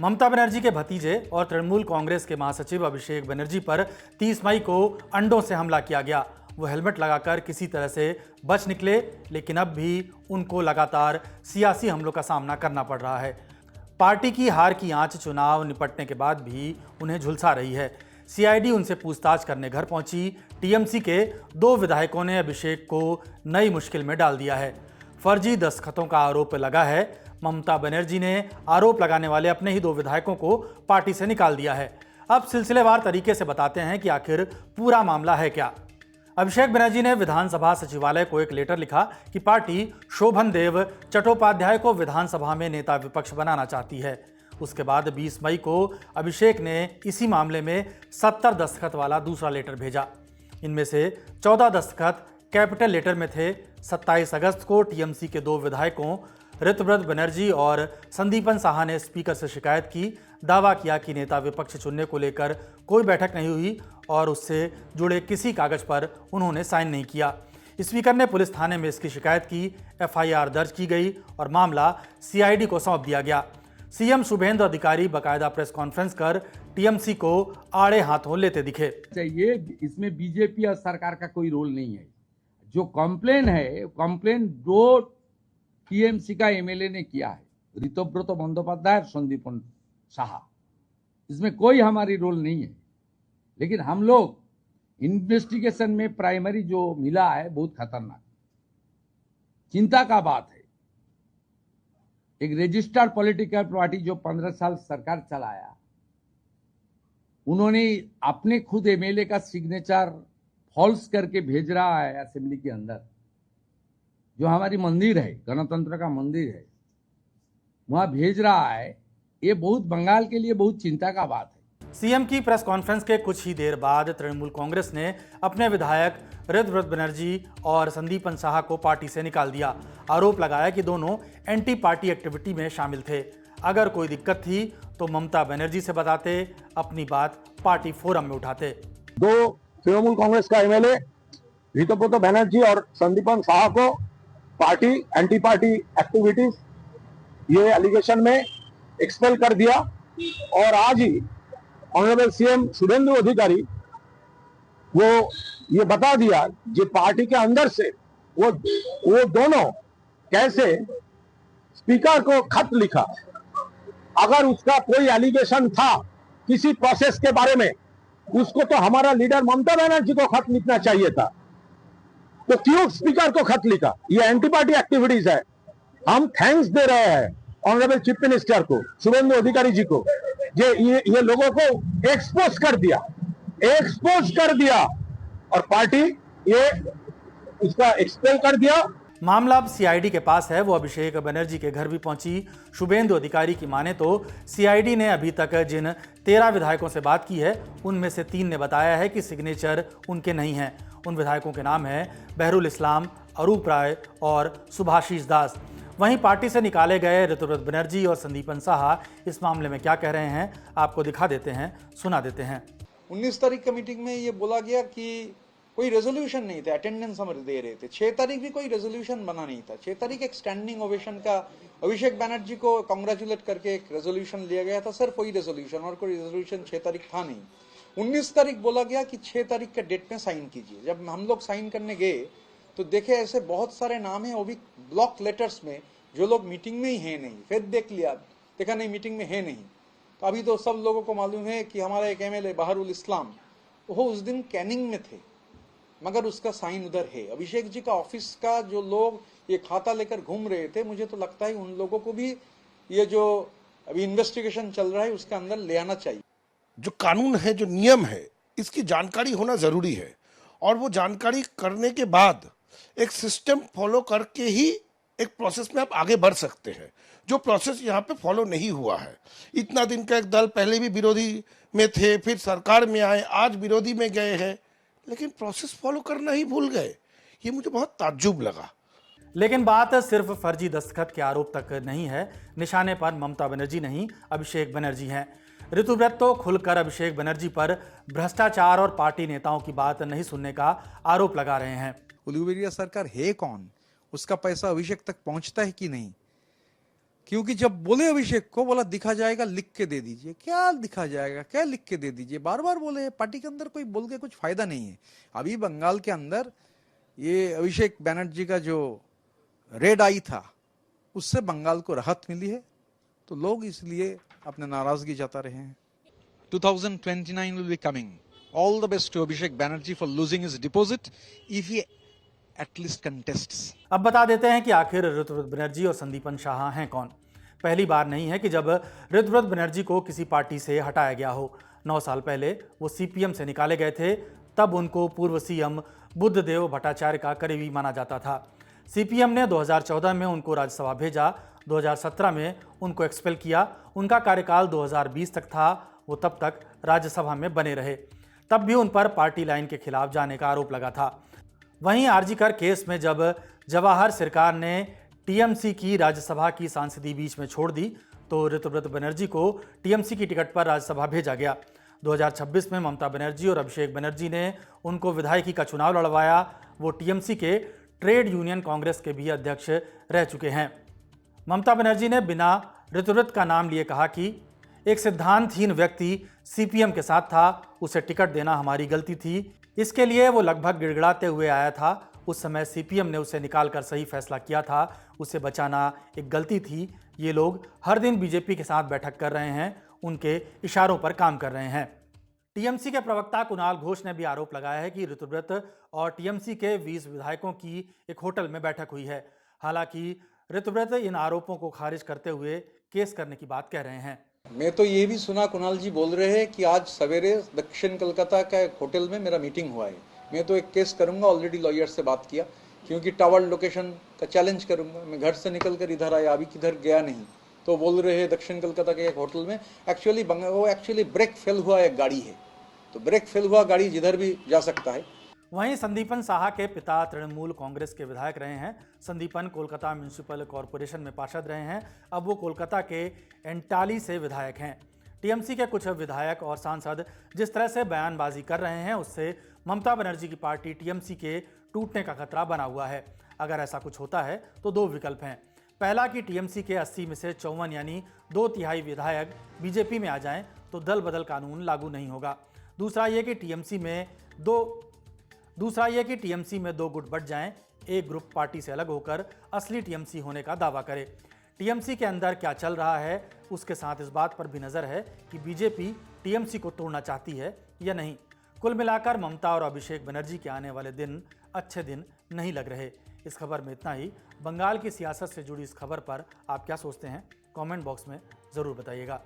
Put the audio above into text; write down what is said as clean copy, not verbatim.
ममता बनर्जी के भतीजे और तृणमूल कांग्रेस के महासचिव अभिषेक बनर्जी पर 30 मई को अंडों से हमला किया गया। वो हेलमेट लगाकर किसी तरह से बच निकले, लेकिन अब भी उनको लगातार सियासी हमलों का सामना करना पड़ रहा है। पार्टी की हार की आंच चुनाव निपटने के बाद भी उन्हें झुलसा रही है। सीआईडी उनसे पूछताछ करने घर पहुंची। टीएमसी के 2 विधायकों ने अभिषेक को नई मुश्किल में डाल दिया है। फर्जी दस्तखतों का आरोप लगा है। ममता बनर्जी ने आरोप लगाने वाले अपने ही 2 विधायकों को पार्टी से निकाल दिया है। अब सिलसिलेवार तरीके से बताते हैं कि आखिर पूरा मामला है क्या। अभिषेक बनर्जी ने विधानसभा सचिवालय को एक लेटर लिखा कि पार्टी शोभन देव चट्टोपाध्याय को विधानसभा में नेता विपक्ष बनाना चाहती है। उसके बाद 20 मई को अभिषेक ने इसी मामले में 70 दस्तखत वाला दूसरा लेटर भेजा। इनमें से 14 दस्तखत कैपिटल लेटर में थे। 27 अगस्त को टीएमसी के 2 विधायकों ऋतुव्रत बनर्जी और संदीपन साहा ने स्पीकर से शिकायत की। दावा किया कि नेता विपक्ष चुनने को लेकर कोई बैठक नहीं हुई और उससे जुड़े किसी कागज पर उन्होंने साइन नहीं किया। स्पीकर ने पुलिस थाने में इसकी शिकायत की। एफआईआर दर्ज की गई और मामला सीआईडी को सौंप दिया गया। सीएम शुभेंदु अधिकारी बकायदा प्रेस कॉन्फ्रेंस कर टीएमसी को आड़े हाथों लेते दिखे। ये इसमें बीजेपी और सरकार का कोई रोल नहीं है। जो कंप्लेन है, कंप्लेन 2 टीएमसी का एमएलए ने किया है, ऋतुव्रत बंदोपाध्याय और संदीपन साहा। इसमें कोई हमारी रोल नहीं है। लेकिन हम लोग इन्वेस्टिगेशन में प्राइमरी जो मिला है बहुत खतरनाक, चिंता का बात है। एक रजिस्टर्ड पॉलिटिकल पार्टी जो 15 साल सरकार चलाया, उन्होंने अपने खुद एमएलए का सिग्नेचर फॉल्स करके भेज रहा है असेंबली के अंदर। जो हमारी मंदिर है, गणतंत्र का मंदिर है, वहां भेज रहा है। ये बहुत बंगाल के लिए बहुत चिंता का बात है। सीएम की प्रेस कॉन्फ्रेंस के कुछ ही देर बाद तृणमूल कांग्रेस ने अपने विधायक ऋतुव्रत बनर्जी और संदीपन साहा को पार्टी से निकाल दिया। आरोप लगाया कि दोनों एंटी पार्टी एक्टिविटी में शामिल थे। अगर कोई दिक्कत थी तो ममता बनर्जी से बताते, अपनी बात पार्टी फोरम में उठाते। 2 तृणमूल कांग्रेस का एमएलए ऋतुव्रत बनर्जी और संदीपन साहा को पार्टी एंटी पार्टी एक्टिविटीज ये एलिगेशन में एक्सपेल कर दिया। और आज ही ऑनरेबल सीएम शुभेंदु अधिकारी वो ये बता दिया कि पार्टी के अंदर से वो दोनों कैसे स्पीकर को खत लिखा। अगर उसका कोई एलिगेशन था किसी प्रोसेस के बारे में, उसको तो हमारा लीडर ममता बनर्जी को खत लिखना चाहिए था। तो क्यों स्पीकर को खत लिखा? ये एंटी पार्टी एक्टिविटीज है। हम थैंक्स दे रहे हैं ऑनरेबल चीफ मिनिस्टर को, शुभेंदु अधिकारी जी को, ये लोगों को एक्सपोज कर दिया और पार्टी ये इसका एक्सपेल कर दिया। मामला अब सीआईडी के पास है। वो अभिषेक बनर्जी के घर भी पहुंची। शुभेंदु अधिकारी की माने तो सीआईडी ने अभी तक जिन 13 विधायकों से बात की है, उनमें से 3 ने बताया है कि सिग्नेचर उनके नहीं हैं। उन विधायकों के नाम हैं बहरुल इस्लाम, अरूप राय और सुभाषीष दास। वहीं पार्टी से निकाले गए ऋतुव्रत बनर्जी और संदीपन साहा इस मामले में क्या कह रहे हैं, आपको दिखा देते हैं, सुना देते हैं। 19 तारीख का मीटिंग में ये बोला गया कि कोई रेजोल्यूशन नहीं था, अटेंडेंस हम दे रहे थे। 6 तारीख भी कोई रेजोल्यूशन बना नहीं था। 6 तारीख एक स्टैंडिंग ओवेशन का अभिषेक बनर्जी को कांग्रेचुलेट करके एक रेजोल्यूशन लिया गया था। सिर्फ वही रेजोल्यूशन, और कोई रेजोल्यूशन 6 तारीख था नहीं। 19 तारीख बोला गया कि 6 तारीख के डेट में साइन कीजिए। जब हम लोग साइन करने गए तो देखे ऐसे बहुत सारे नाम हैं, वो भी ब्लॉक लेटर्स में, जो लोग मीटिंग में ही है नहीं। फिर देख लिया, देखा नहीं मीटिंग में है नहीं। तो अभी तो सब लोगों को मालूम है कि हमारा एक एमएलए बहरुल इस्लाम, वो उस दिन कैनिंग में थे, मगर उसका साइन उधर है। अभिषेक जी का ऑफिस का जो लोग ये खाता लेकर घूम रहे थे, मुझे तो लगता है उन लोगों को भी ये जो अभी इन्वेस्टिगेशन चल रहा है उसके अंदर ले आना चाहिए। जो कानून है, जो नियम है, इसकी जानकारी होना जरूरी है। और वो जानकारी करने के बाद एक सिस्टम फॉलो करके ही एक प्रोसेस में आप आगे बढ़ सकते हैं, जो प्रोसेस यहाँ पे फॉलो नहीं हुआ है। इतना दिन का एक दल पहले भी विरोधी में थे, फिर सरकार में आए, आज विरोधी में गए हैं, लेकिन प्रोसेस फॉलो करना ही भूल गए। ये मुझे बहुत ताज्जुब लगा। लेकिन बात सिर्फ फर्जी दस्तखत के आरोप तक नहीं है। निशाने पर ममता बनर्जी नहीं, अभिषेक बनर्जी हैं। ऋतुव्रत तो खुलकर अभिषेक बनर्जी पर भ्रष्टाचार और पार्टी नेताओं की बात नहीं सुनने का आरोप लगा रहे हैं। उलूबेरिया सरकार है कौन? उसका पैसा अभिषेक तक पहुंचता है कि नहीं? क्योंकि जब बोले अभिषेक को, बोला दिखा जाएगा, लिख के दे दीजिए। क्या दिखा जाएगा, क्या लिख के दे दीजिए, बार बार बोले। पार्टी के अंदर कोई बोल के कुछ फायदा नहीं है। अभी बंगाल के अंदर ये अभिषेक बनर्जी का जो रेड आई था, उससे बंगाल को राहत मिली है, तो लोग इसलिए अपने नाराजगी जता रहे हैं। 2029 will be coming. All the best to Abhishek Banerjee for losing his deposit if he at least contests. अब बता देते हैं कि आखिर ऋतुव्रत बनर्जी और संदीपन शाह हैं कौन। पहली बार नहीं है कि जब ऋतुव्रत बनर्जी को किसी पार्टी से हटाया गया हो। 9 साल पहले वो सीपीएम से निकाले गए थे, तब उनको पूर्व सीएम बुद्धदेव भट्टाचार्य का करीबी माना जाता था। सीपीएम ने 2014 में उनको राज्यसभा भेजा, 2017 में उनको एक्सपेल किया। उनका कार्यकाल 2020 तक था, वो तब तक राज्यसभा में बने रहे। तब भी उन पर पार्टी लाइन के खिलाफ जाने का आरोप लगा था। वहीं आरजीकर केस में जब जवाहर सरकार ने टीएमसी की राज्यसभा की सांसदी बीच में छोड़ दी, तो ऋतुव्रत बनर्जी को टीएमसी की टिकट पर राज्यसभा भेजा गया। 2026 में ममता बनर्जी और अभिषेक बनर्जी ने उनको विधायकी का चुनाव लड़वाया। वो टीएमसी के ट्रेड यूनियन कांग्रेस के भी अध्यक्ष रह चुके हैं। ममता बनर्जी ने बिना ऋतुव्रत का नाम लिए कहा कि एक सिद्धांतहीन व्यक्ति सीपीएम के साथ था, उसे टिकट देना हमारी गलती थी। इसके लिए वो लगभग गिड़गिड़ाते हुए आया था। उस समय सीपीएम ने उसे निकालकर सही फैसला किया था, उसे बचाना एक गलती थी। ये लोग हर दिन बीजेपी के साथ बैठक कर रहे हैं, उनके इशारों पर काम कर रहे हैं। टीएमसी के प्रवक्ता कुणाल घोष ने भी आरोप लगाया है कि ऋतुव्रत और टीएमसी के 20 विधायकों की एक होटल में बैठक हुई है। हालांकि ऋतुव्रत इन आरोपों को खारिज करते हुए केस करने की बात कह रहे हैं। मैं तो ये भी सुना कुणाल जी बोल रहे हैं कि आज सवेरे दक्षिण कोलकाता का एक होटल में मेरा मीटिंग हुआ है। मैं तो एक केस करूंगा, ऑलरेडी लॉयर से बात किया, क्योंकि टावर लोकेशन का चैलेंज करूंगा। मैं घर से निकल कर इधर आया, अभी किधर गया नहीं। तो बोल रहे हैं दक्षिण कोलकाता के एक होटल में एक्चुअली ब्रेक फेल हुआ एक गाड़ी है, तो ब्रेक फेल हुआ गाड़ी जिधर भी जा सकता है। वहीं संदीपन साहा के पिता तृणमूल कांग्रेस के विधायक रहे हैं। संदीपन कोलकाता म्यूनिसिपल कॉरपोरेशन में पार्षद रहे हैं। अब वो कोलकाता के एंटाली से विधायक हैं। टीएमसी के कुछ विधायक और सांसद जिस तरह से बयानबाजी कर रहे हैं, उससे ममता बनर्जी की पार्टी टीएमसी के टूटने का खतरा बना हुआ है। अगर ऐसा कुछ होता है तो 2 विकल्प हैं। पहला कि टीएमसी के 80 में से 54 यानी 2/3 विधायक बीजेपी में आ जाएं तो दल बदल कानून लागू नहीं होगा। दूसरा ये कि टीएमसी में 2 गुट बट जाएं, एक ग्रुप पार्टी से अलग होकर असली टीएमसी होने का दावा करे। टीएमसी के अंदर क्या चल रहा है, उसके साथ इस बात पर भी नजर है कि बीजेपी टीएमसी को तोड़ना चाहती है या नहीं। कुल मिलाकर ममता और अभिषेक बनर्जी के आने वाले दिन अच्छे दिन नहीं लग रहे। इस खबर में इतना ही। बंगाल की सियासत से जुड़ी इस खबर पर आप क्या सोचते हैं, कमेंट बॉक्स में ज़रूर बताइएगा।